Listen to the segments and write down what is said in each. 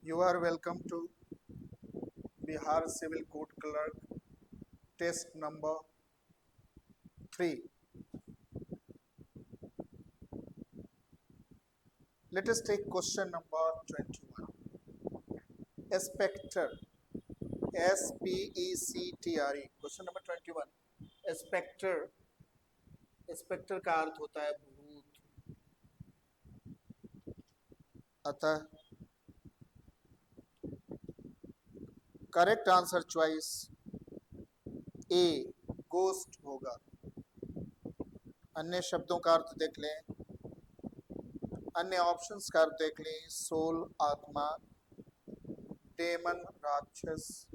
You are welcome to Bihar Civil Code Clerk test number 3. Let us take question number 21. Spectre, SPECTRE. Question number 21. Spectre, Spectre का अर्थ होता है भूत। अतः correct answer choice ए ghost होगा। अन्य शब्दों का अर्थ देख लें, अन्य ऑप्शंस का अर्थ देख लें। सोल आत्मा, डेमन राक्षस,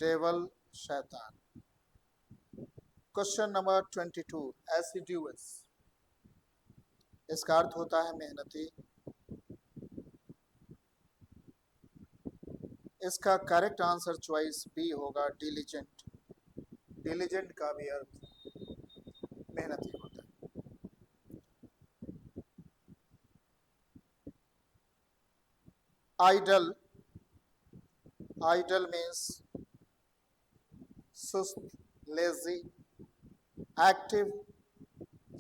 डेवल शैतान। क्वेश्चन नंबर 22 एसिड्यूअस, इसका अर्थ होता है मेहनती। इसका करेक्ट आंसर चॉइस बी होगा डिलीजेंट। डिलीजेंट का भी अर्थ मेहनती होता है। आइडल, आइडल मीन्स सुस्त, लेजी, एक्टिव,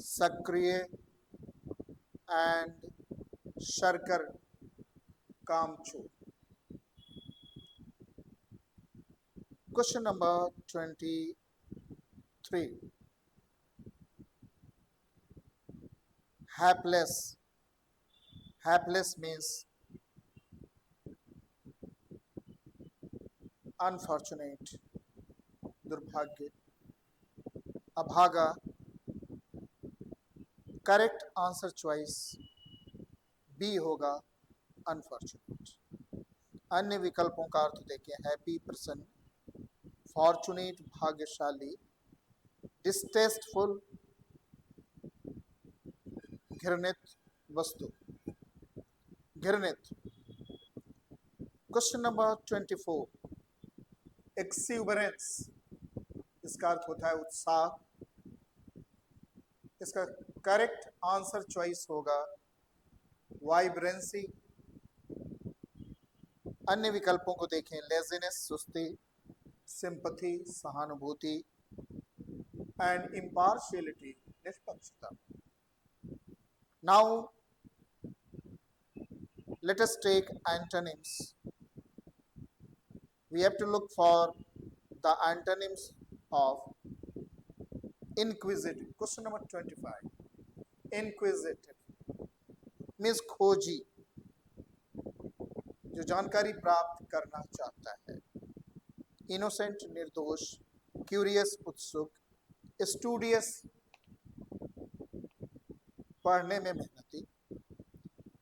सक्रिय एंड शर्कर, कामचोर। Question number 23 hapless, hapless means unfortunate, दुर्भाग्य, अभागा। करेक्ट आंसर चॉइस बी होगा अनफॉर्चुनेट। अन्य विकल्पों का अर्थ देखें। हैप्पी, प्रसन्न, फॉर्चुनेट भाग्यशाली, डिस्टेस्टफुल घृणित वस्तु, घृणित। क्वेश्चन नंबर 24 एक्सिबरेंस, इसका अर्थ होता है उत्साह। इसका करेक्ट आंसर चॉइस होगा वाइब्रेंसी। अन्य विकल्पों को देखें। लेजीनेस सुस्ती, सिंपथी सहानुभूति एंड इम्पार्शियलिटी निष्पक्षता। Now let us take antonyms. We have to look for the antonyms of inquisitive. Question number 25. Inquisitive means खोजी, जो जानकारी प्राप्त करना चाहता है। इनोसेंट निर्दोष, क्यूरियस उत्सुक, स्टूडियस पढ़ने में मेहनती।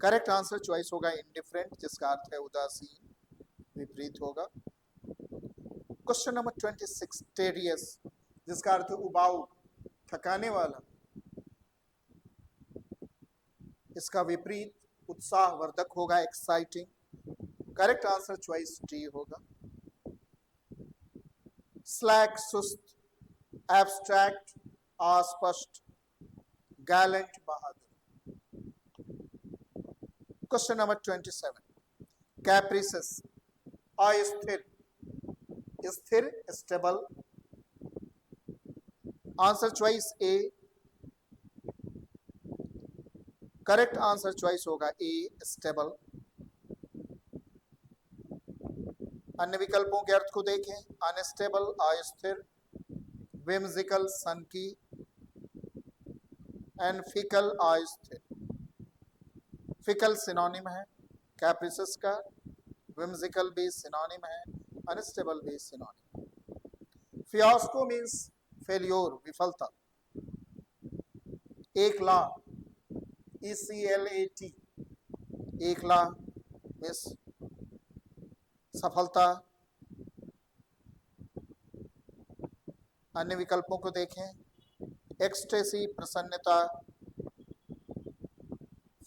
करेक्ट आंसर चॉइस होगा इंडिफरेंट, जिसका अर्थ है उदासीन, विपरीत होगा। क्वेश्चन नंबर 26 टेडियस, जिसका अर्थ उबाऊ, थकाने वाला। इसका विपरीत उत्साहवर्धक होगा exciting. Correct answer choice D होगा। स्लैक सुस्त, एब्स्ट्रैक्ट अस्पष्ट, गैलेंट बहादुर। क्वेश्चन नंबर 27 कैप्रिसस, अस्थिर, स्थिर स्टेबल। आंसर चॉइस ए। करेक्ट आंसर चॉइस होगा ए स्टेबल। अन्य विकल्पों के अर्थ को देखें। अनस्टेबल अस्थिर, whimsical सनकी एंड फिकल अस्थिर। फिकल सिनोनिम है कैप्रिसस का, whimsical भी सिनोनिम है, अनस्टेबल भी सिनोनिम। फियास्को मीन्स फेल्योर, विफलता। एकला, ECLAT, एकला मीन्स सफलता। अन्य विकल्पों को देखें। एक्सटेसी प्रसन्नता,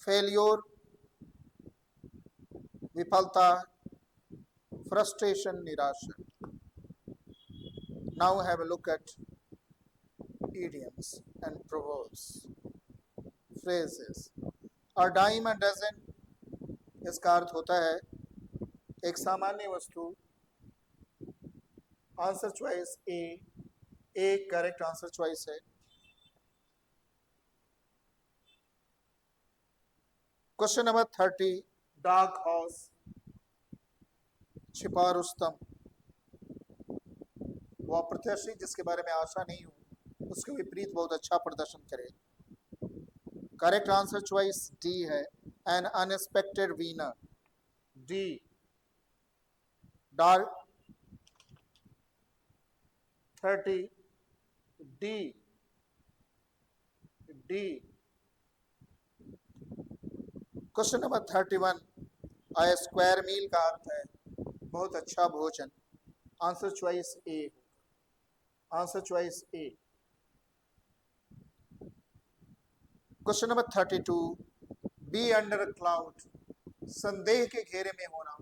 फेल्योर विफलता, फ्रस्ट्रेशन निराशा। Now have a look eight idioms and proverbs, phrases. A dime a dozen, इसका अर्थ होता है एक सामान्य वस्तु, answer choice A correct answer choice है। क्वेश्चन नंबर 30, डार्क हॉर्स, छिपा रुस्तम, वह प्रत्याशी जिसके बारे में आशा नहीं हो उसके विपरीत बहुत अच्छा प्रदर्शन करे। करेक्ट आंसर चॉइस डी है, an unexpected winner, D. Dark 30, D, D. Question number 31, a square meal का अर्थ है बहुत अच्छा भोजन। Answer choice A, answer choice A. Question number 32, be under a cloud, संदेह के घेरे में होना।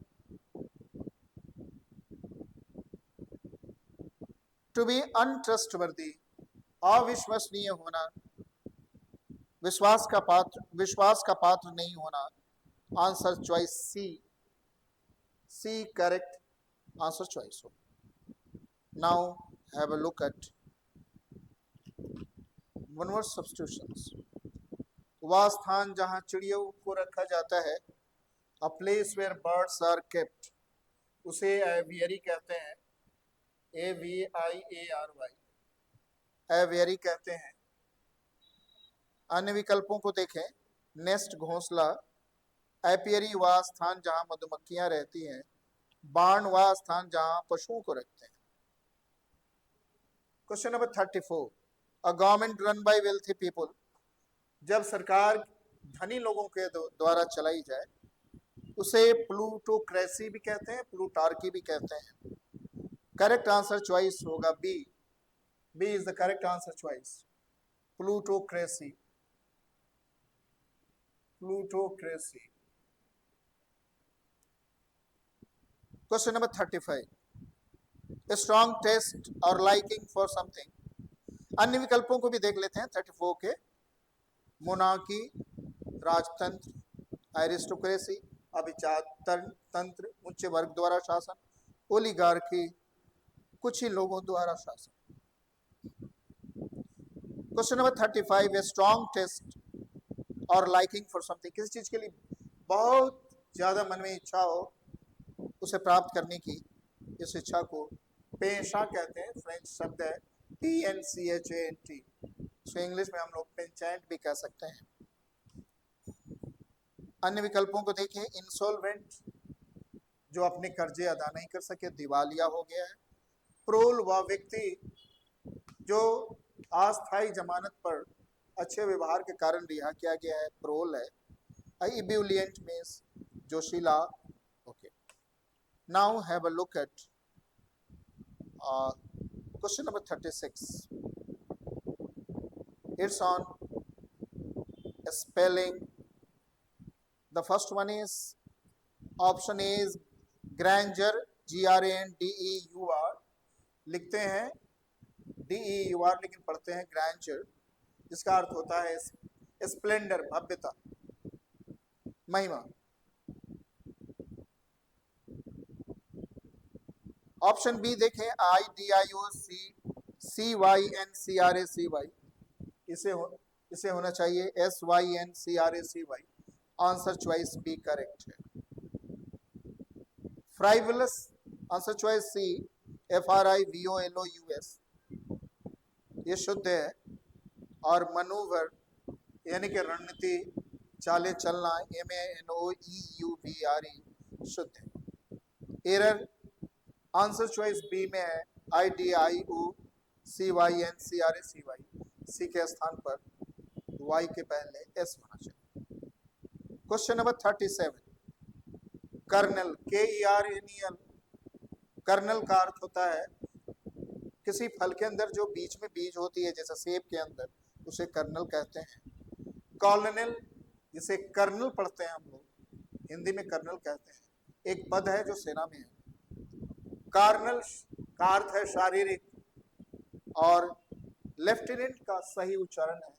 टू बी अनट्रस्टवर्दी, अविश्वसनीय होना, विश्वास का पात्र नहीं होना। Answer choice C, C correct answer choice हो। Now have a look at one word substitutions. वह स्थान जहां चिड़ियों को रखा जाता है, a place where birds are kept, उसे एवियरी कहते हैं, AVIARY, एवियरी कहते हैं। अन्य विकल्पों को देखें, नेस्ट घोंसला, एपियरी वह स्थान जहां मधुमक्खियां रहती हैं, बार्न वह स्थान जहां पशुओं को रखते हैं। Question number 34, a government run by wealthy people, जब सरकार धनी लोगों के द्वारा चलाई जाए उसे प्लूटोक्रेसी भी कहते हैं, प्लूटार्की भी कहते हैं। करेक्ट आंसर चॉइस होगा B, B is the correct answer choice, plutocracy, plutocracy. Question number 35, strong taste or liking for something. अन्य विकल्पों को भी देख लेते हैं 34 के, मोनार्की, राजतंत्र, एरिस्टोक्रेसी, अभिजात तंत्र, उच्च वर्ग द्वारा शासन, ओलिगार्की, कुछ ही लोगों द्वारा शासन। Question number 35, a strong taste or liking for something, किसी चीज के लिए बहुत ज्यादा मन में इच्छा हो उसे प्राप्त करने की, इस इच्छा को पेशा कहते हैं, फ्रेंच शब्द है PNCHANT, सो इंग्लिश में हम लोग पेंचेंट भी कह सकते हैं। अन्य विकल्पों को देखिए, इंसॉल्वेंट, जो अपने कर्जे अदा नहीं कर सके, दिवालिया हो गया है। प्रोल, वह व्यक्ति जो अस्थायी जमानत पर अच्छे व्यवहार के कारण रिहा किया गया है, प्रोल है। इब्यूलियंट मीन्स जोशीला। Okay, now have a look at question number 36, it's on spelling. The first one is, option A is grandeur, GRANDEUR, लिखते हैं DEUR लेकिन पढ़ते हैं grandeur, जिसका अर्थ होता है स्प्लेंडर, भव्यता, महिमा। ऑप्शन बी देखें, IDIOCCYNCRACY, इसे होना चाहिए SYNCRACY। Answer choice B correct है। Frivolous, answer choice C, FRIVOLOUS, ये शुद्ध है। और मनूवर यानी कि रणनीति, चाले चलना, MANOEUVRE, शुद्ध है। एरर आंसर चॉइस बी में है, IDIOCYNCRACY, सी के स्थान पर Y के पहले S होना चाहिए। Question number 37, kernel, KERNEL, kernel का अर्थ होता है किसी फल के अंदर जो बीच में बीज होती है, जैसे सेब के अंदर, उसे कर्नल कहते हैं। कॉलोनल, जिसे कर्नल पढ़ते हैं हम लोग, हिंदी में कर्नल कहते हैं, एक पद है जो सेना में है। कार्नल का अर्थ है शारीरिक, और लेफ्टिनेंट का सही उच्चारण है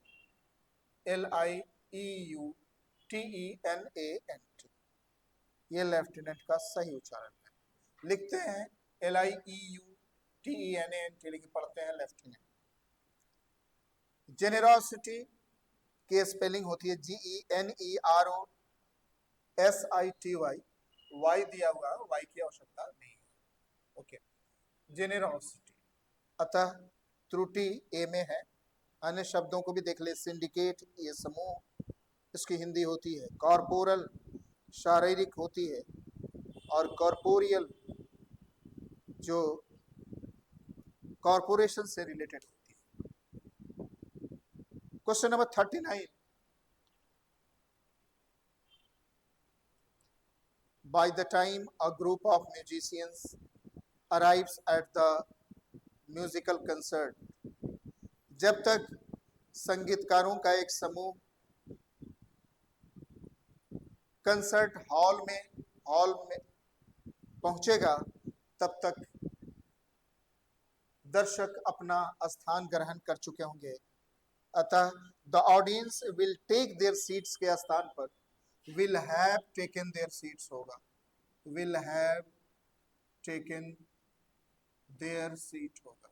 LIEUTENANT। ये लेफ्टिनेंट का सही उच्चारण है। लिखते हैं LIEUTENANT, लेकिन पढ़ते हैं लेफ्टिनेंट। जेनेरोसिटी की स्पेलिंग होती है GENEROSITY। वाई दिया हुआ, वाई की आवश्यकता नहीं है। ओके, जेनेरोसिटी। अतः त्रुटि ए में है। अन्य शब्दों को भी देख ले। सिंडिकेट ये समूह, इसकी हिंदी होती है। कॉर्पोरल शारीरिक होती है, और कॉर्पोरियल जो कॉर्पोरेशन से रिलेटेड होती है। Question number 39। By the time a group of musicians arrives at the musical concert, जब तक संगीतकारों का एक समूह कंसर्ट हॉल में पहुंचेगा, तब तक दर्शक अपना स्थान ग्रहण कर चुके होंगे। अतः the audience will take their seats के स्थान पर will have taken their seats होगा। Will have taken their seat होगा।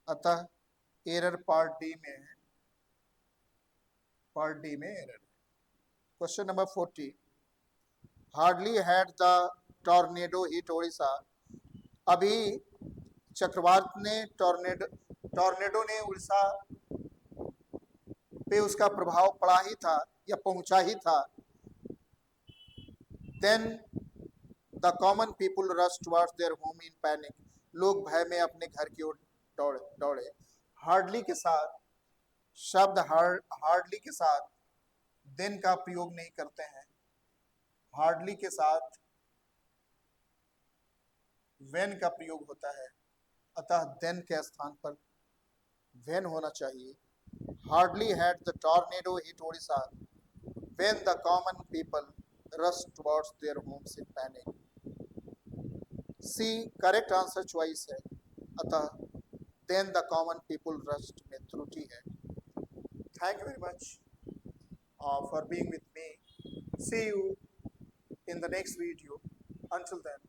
अतः एरर पार्ट डी में है। पार्ट डी में एरर है। Question number 40। Hardly had the tornado hit Odisha. अभी चक्रवात ने टॉर्नेडो ने उड़ीसा पे उसका प्रभाव पड़ा ही था या पहुंचा ही था। Then the common people rush towards their home in panic. लोग भय में अपने घर की ओर दौड़े। हार्डली के साथ शब्द हार्डली के साथ देन का प्रयोग नहीं करते हैं। हार्डली के साथ वेन का प्रयोग होता है। अतः देन के स्थान पर वेन होना चाहिए। Hardly had the tornado hit Odisha when the common people rushed towards their homes in panic. C correct answer choice है। अतः then the common people rushed में त्रुटि है। Thank you very much for being with me. See you in the next video. Until then,